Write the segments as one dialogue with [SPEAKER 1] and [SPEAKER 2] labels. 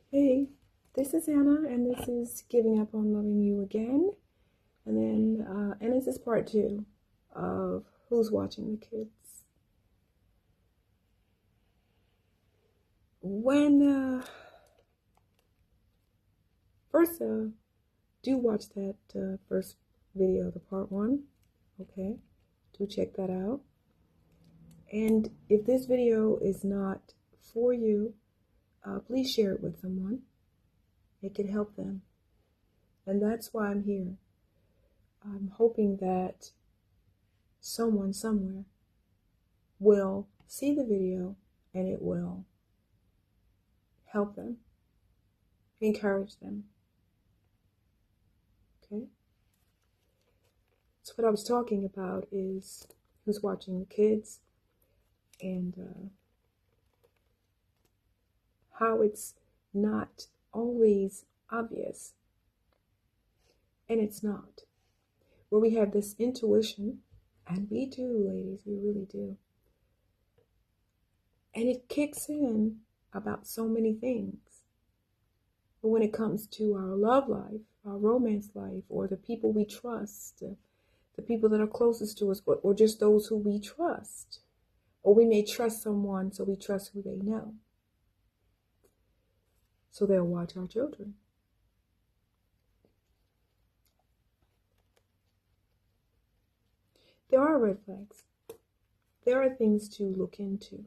[SPEAKER 1] Hey, this is Anna, and this is Giving Up on Loving You Again. And this is part two of Who's Watching the Kids. First, do watch that first video, the part one. Okay, do check that out. And if this video is not for you, please share it with someone. It can help them. And that's why I'm here. I'm hoping that someone somewhere will see the video and it will help them, encourage them. Okay? So what I was talking about is who's watching the kids and how it's not always obvious. And it's not. Where we have this intuition, and we do, ladies, we really do. And it kicks in about so many things. But when it comes to our love life, our romance life, or the people we trust, the people that are closest to us, or just those who we trust, or we may trust someone, so we trust who they know. So they'll watch our children. There are red flags. There are things to look into.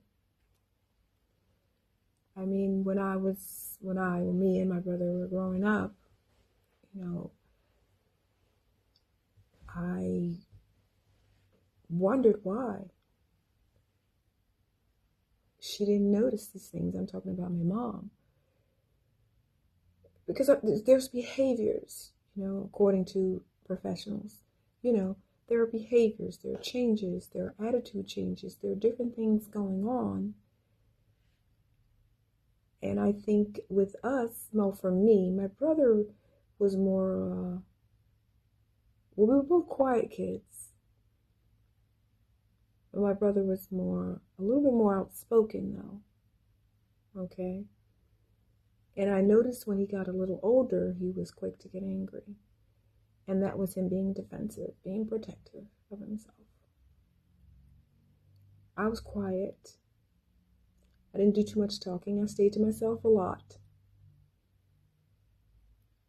[SPEAKER 1] I mean, when me and my brother were growing up, I wondered why she didn't notice these things. I'm talking about my mom. Because there's behaviors, according to professionals, there are behaviors, there are changes, there are attitude changes, there are different things going on. And I think with us, for me, my brother was more, we were both quiet kids. But my brother was a little bit more outspoken though. Okay. And I noticed when he got a little older, he was quick to get angry. And that was him being defensive, being protective of himself. I was quiet. I didn't do too much talking. I stayed to myself a lot.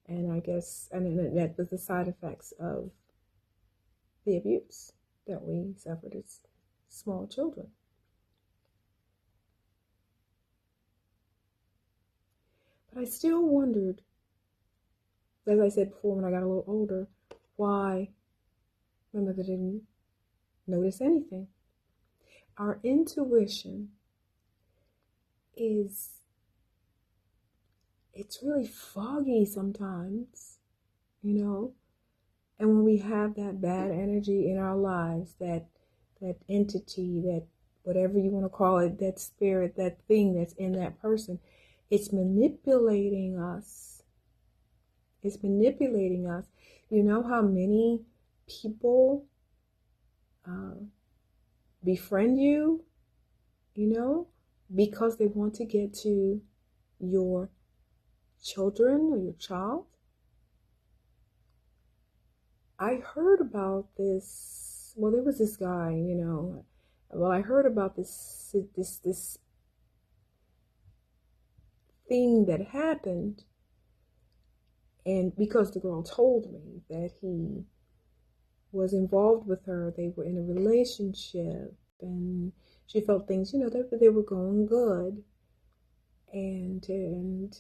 [SPEAKER 1] And I guess, and that was the side effects of the abuse that we suffered as small children. But I still wondered, as I said before, when I got a little older, why my mother didn't notice anything. Our intuition it's really foggy sometimes, And when we have that bad energy in our lives, that entity, that whatever you want to call it, that spirit, that thing that's in that person, it's manipulating us. It's manipulating us. You know how many people befriend you, because they want to get to your children or your child? I heard about this. Well, there was this guy, I heard about this thing that happened. And because the girl told me that he was involved with her, they were in a relationship, and she felt things, that they were going good. And then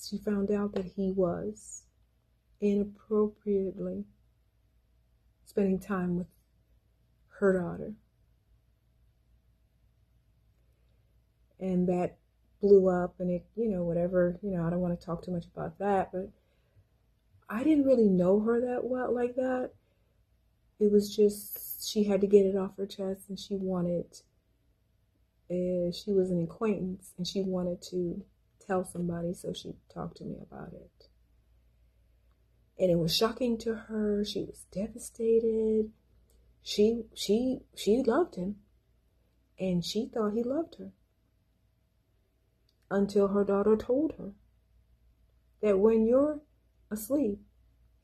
[SPEAKER 1] she found out that he was inappropriately spending time with her daughter. And that blew up, and it, whatever, I don't want to talk too much about that, but I didn't really know her that well like that. It was just, she had to get it off her chest, and she was an acquaintance, and she wanted to tell somebody, so she talked to me about it. And it was shocking to her. She was devastated. She loved him, and she thought he loved her. until her daughter told her that when you're asleep,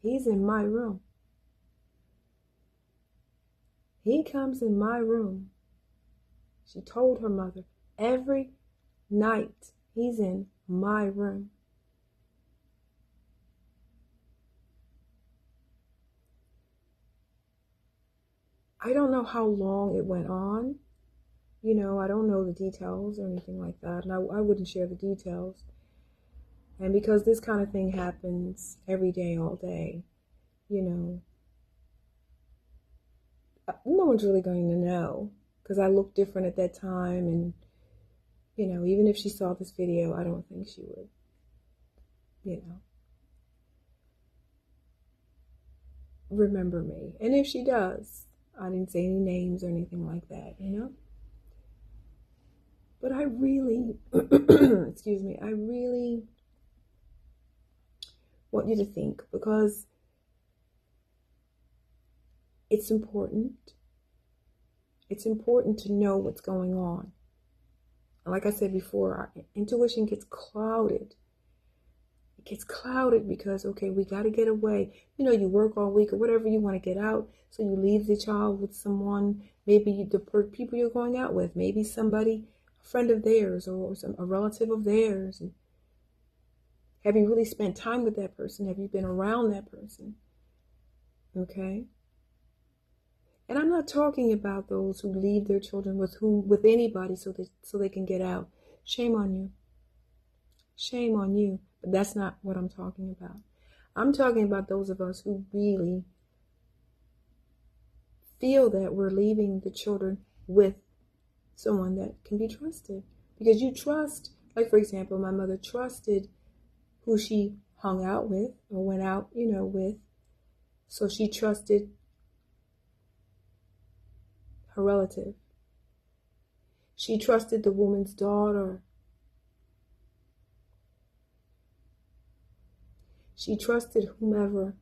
[SPEAKER 1] he's in my room. He comes in my room. She told her mother, every night he's in my room. I don't know how long it went on. You know, I don't know the details or anything like that. And I wouldn't share the details. And because this kind of thing happens every day, all day, you know, no one's really going to know. Because I looked different at that time. And, you know, even if she saw this video, I don't think she would, you know, remember me. And if she does, I didn't say any names or anything like that, you know. But I really, excuse me, I really want you to think, because it's important. It's important to know what's going on. Like I said before, our intuition gets clouded. It gets clouded because, okay, we got to get away. You know, you work all week or whatever, you want to get out. So you leave the child with someone, maybe the people you're going out with, maybe somebody, a friend of theirs or a relative of theirs. And have you really spent time with that person? Have you been around that person? Okay. And I'm not talking about those who leave their children with anybody so they can get out. Shame on you. Shame on you. But that's not what I'm talking about. I'm talking about those of us who really feel that we're leaving the children with someone that can be trusted. Because you trust, like for example, my mother trusted who she hung out with or went out, you know, with. So she trusted her relative. She trusted the woman's daughter. She trusted whomever.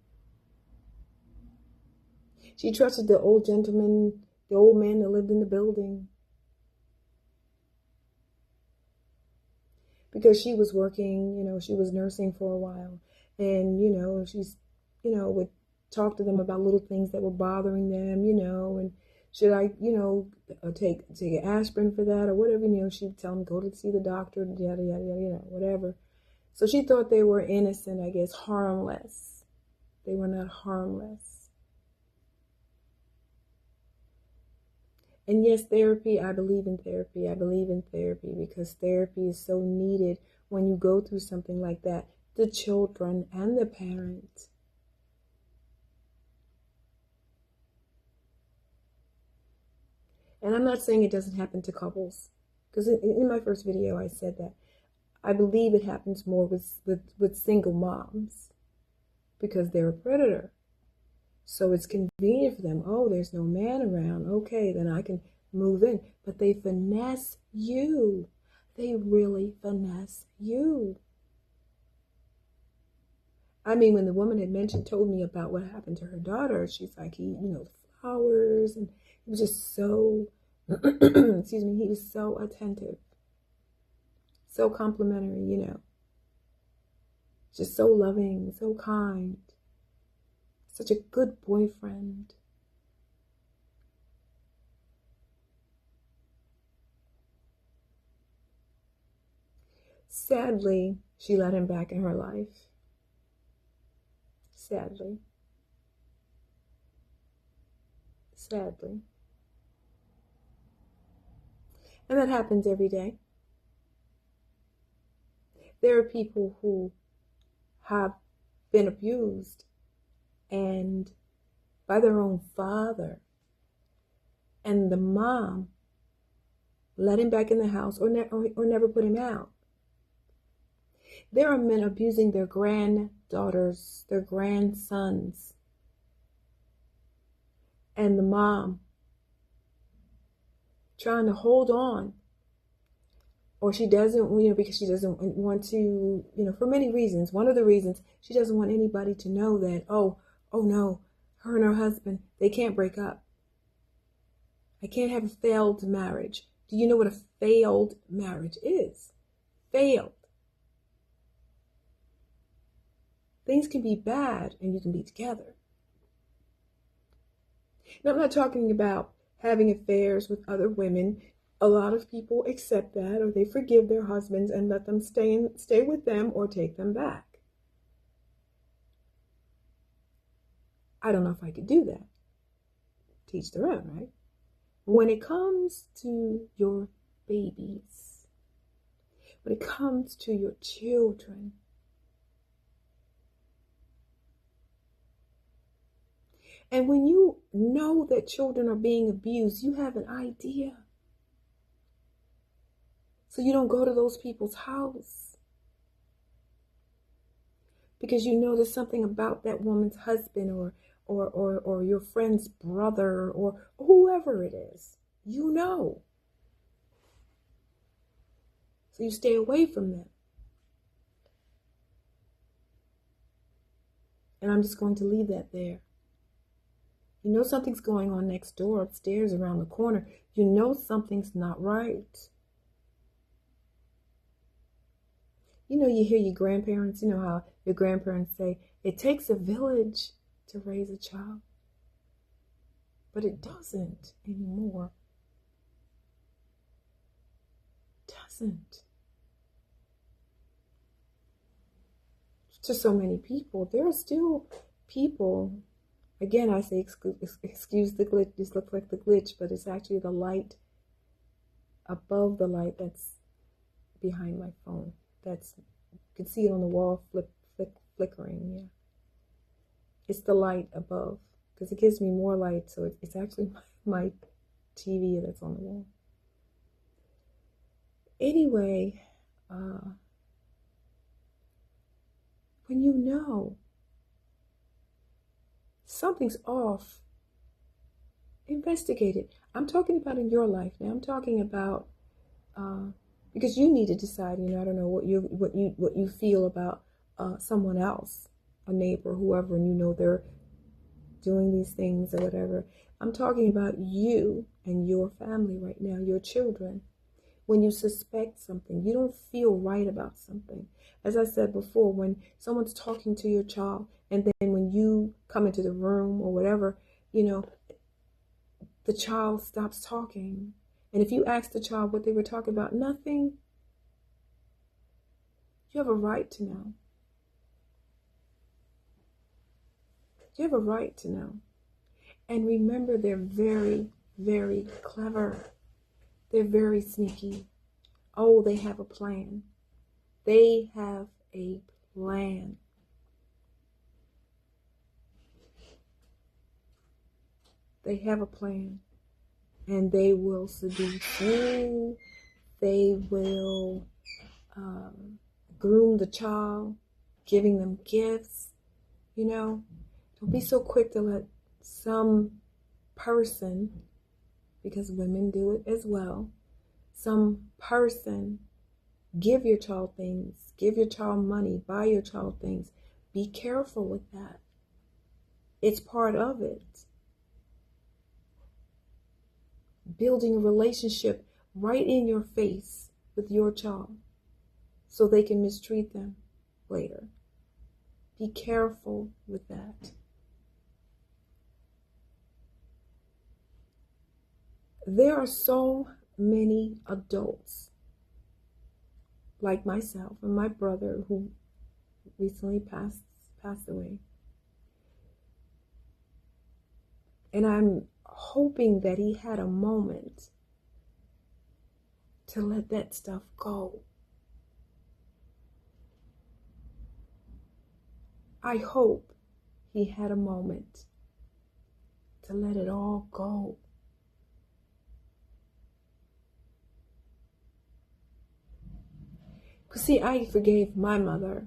[SPEAKER 1] She trusted the old gentleman, the old man that lived in the building. Because she was working, you know, she was nursing for a while. And, you know, she's, you know, would talk to them about little things that were bothering them, you know, and should I, you know, take an aspirin for that or whatever, you know, she'd tell them, go to see the doctor, yada, yada, yada, you know, whatever. So she thought they were innocent, I guess, harmless. They were not harmless. And yes, therapy, I believe in therapy. I believe in therapy because therapy is so needed when you go through something like that. The children and the parents. And I'm not saying it doesn't happen to couples. Because in my first video, I said that I believe it happens more with single moms because they're a predator. So it's convenient for them. Oh, there's no man around. Okay, then I can move in. But they finesse you. They really finesse you. I mean, when the woman had told me about what happened to her daughter, she's like, he, you know, flowers, and he was just so, excuse me, he was so attentive, so complimentary, you know, just so loving, so kind, such a good boyfriend. Sadly, she let him back in her life. Sadly. Sadly. And that happens every day. There are people who have been abused and by their own father, and the mom let him back in the house or never put him out. There are men abusing their granddaughters, their grandsons, and the mom trying to hold on, or she doesn't, you know, because she doesn't want to, you know, for many reasons. One of the reasons, she doesn't want anybody to know that, oh no, her and her husband, they can't break up. I can't have a failed marriage. Do you know what a failed marriage is? failed. Things can be bad and you can be together. Now, I'm not talking about having affairs with other women. A lot of people accept that, or they forgive their husbands and let them stay with them or take them back. I don't know if I could do that. Teach their own, right? When it comes to your babies, when it comes to your children, and when you know that children are being abused, you have an idea. So you don't go to those people's house. Because you know there's something about that woman's husband or your friend's brother or whoever it is. You know. So you stay away from them. And I'm just going to leave that there. You know something's going on next door, upstairs, around the corner. You know something's not right. You know, you hear your grandparents, you know how your grandparents say, it takes a village to raise a child. But it doesn't anymore. It doesn't. To so many people, there are still people. Again, I say, excuse the glitch. This looks like the glitch, but it's actually the light above the light that's behind my phone. That's, you can see it on the wall, flickering. Yeah, it's the light above because it gives me more light. So it's actually my TV that's on the wall. Anyway, when you know something's off, investigate it. I'm talking about in your life now. I'm talking about because you need to decide. You know, I don't know what you feel about someone else, a neighbor, whoever, and you know they're doing these things or whatever. I'm talking about you and your family right now, your children. When you suspect something, you don't feel right about something. As I said before, when someone's talking to your child, and then when you come into the room or whatever, you know, the child stops talking. And if you ask the child what they were talking about, nothing, you have a right to know. You have a right to know. And remember, they're very, very clever. They're very sneaky. Oh, they have a plan. They have a plan. They have a plan. And they will seduce you. They will groom the child, giving them gifts. You know, don't be so quick to let some person, because women do it as well, some person give your child things, give your child money, buy your child things. Be careful with that. It's part of it. Building a relationship right in your face with your child so they can mistreat them later. Be careful with that. There are so many adults like myself and my brother who recently passed away. And I'm hoping that he had a moment to let that stuff go. I hope he had a moment to let it all go. Because see, I forgave my mother.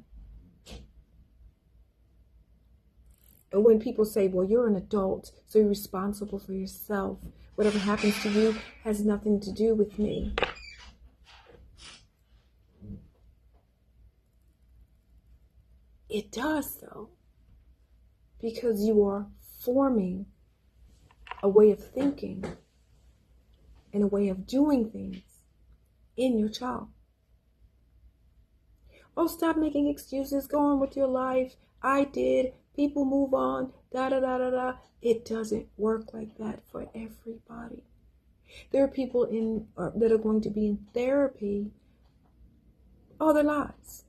[SPEAKER 1] And when people say, well, you're an adult, so you're responsible for yourself. Whatever happens to you has nothing to do with me. It does, though. Because you are forming a way of thinking and a way of doing things in your child. Oh, stop making excuses. Go on with your life. I did. People move on. Da da da da da. It doesn't work like that for everybody. There are people that are going to be in therapy all their lives.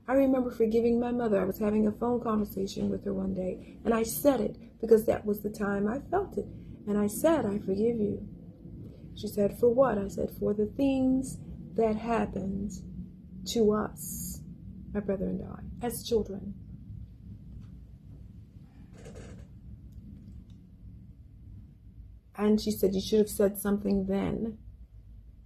[SPEAKER 1] I remember forgiving my mother. I was having a phone conversation with her one day, and I said it because that was the time I felt it. And I said, I forgive you. She said, for what? I said, for the things that happened to us, my brother and I, as children. And she said, you should have said something then.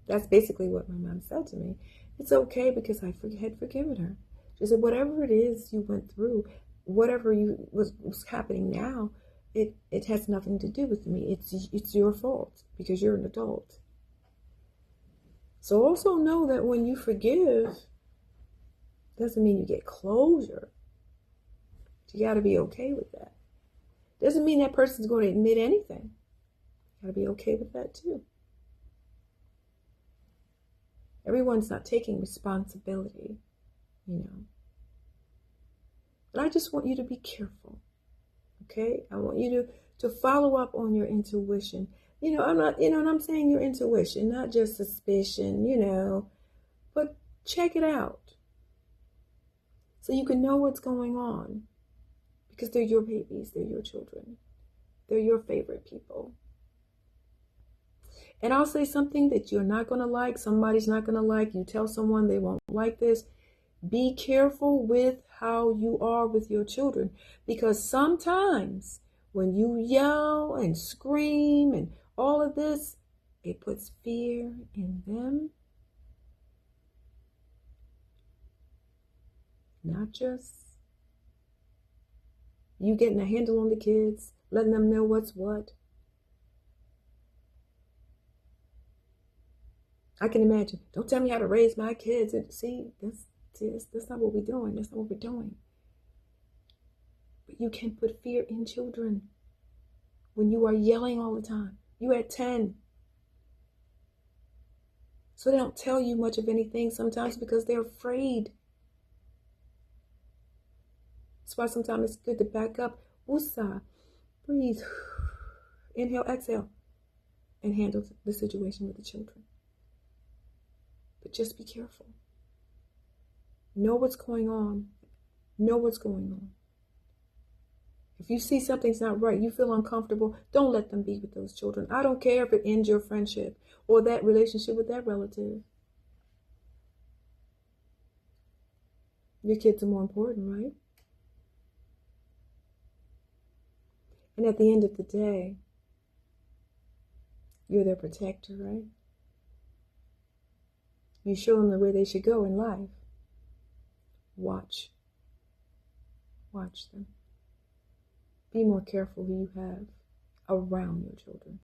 [SPEAKER 1] That's basically what my mom said to me. It's okay because I had forgiven her. She said, whatever it is you went through, whatever was happening now, it has nothing to do with me. It's your fault because you're an adult. So also know that when you forgive, doesn't mean you get closure. You got to be okay with that. Doesn't mean that person's going to admit anything. You got to be okay with that too. Everyone's not taking responsibility, But I just want you to be careful, okay? I want you to follow up on your intuition. I'm not, and I'm saying your intuition, not just suspicion, but check it out so you can know what's going on because they're your babies, they're your children, they're your favorite people. And I'll say something that you're not going to like, somebody's not going to like, you tell someone they won't like this. Be careful with how you are with your children, because sometimes when you yell and scream and all of this, it puts fear in them. Not just you getting a handle on the kids, letting them know what's what. I can imagine, don't tell me how to raise my kids. And see, that's not what we're doing. That's not what we're doing. But you can put fear in children when you are yelling all the time. You at 10. So they don't tell you much of anything sometimes because they're afraid. That's why sometimes it's good to back up. Woosah. Breathe. Inhale, exhale. And handle the situation with the children. But just be careful. Know what's going on. Know what's going on. If you see something's not right, you feel uncomfortable, don't let them be with those children. I don't care if it ends your friendship or that relationship with that relative. Your kids are more important, right? And at the end of the day, you're their protector, right? You show them the way they should go in life. Watch them. Be more careful who you have around your children.